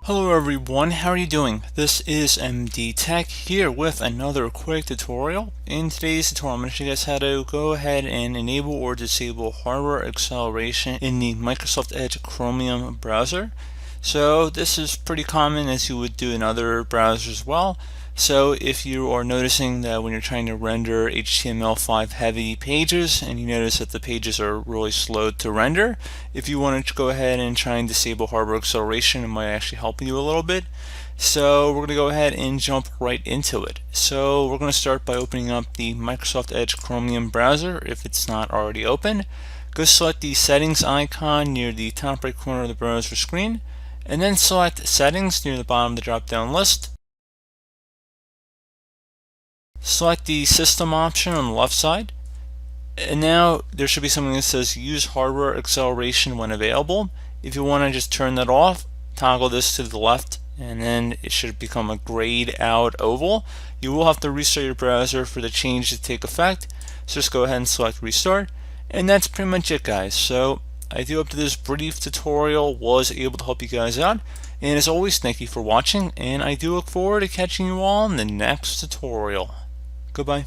Hello everyone, how are you doing? This is MD Tech here with another quick tutorial. In today's tutorial, I'm going to show you guys how to go ahead and enable or disable hardware acceleration in the Microsoft Edge Chromium browser. So this is pretty common, as you would do in other browsers as well. So if you are noticing that when you're trying to render HTML5 heavy pages and you notice that the pages are really slow to render, if you want to go ahead and try and disable hardware acceleration, it might actually help you a little bit. So we're going to go ahead and jump right into it. So we're going to start by opening up the Microsoft Edge Chromium browser if it's not already open. Go select the settings icon near the top right corner of the browser screen, and then select settings near the bottom of the drop down list. Select the system option on the left side, and now there should be something that says use hardware acceleration when available. If you want to just turn that off, toggle this to the left, and then it should become a grayed out oval. You will have to restart your browser for the change to take effect, so just go ahead and select restart, and that's pretty much it, guys. So I do hope that this brief tutorial was able to help you guys out, and as always, thank you for watching, and I do look forward to catching you all in the next tutorial. Goodbye.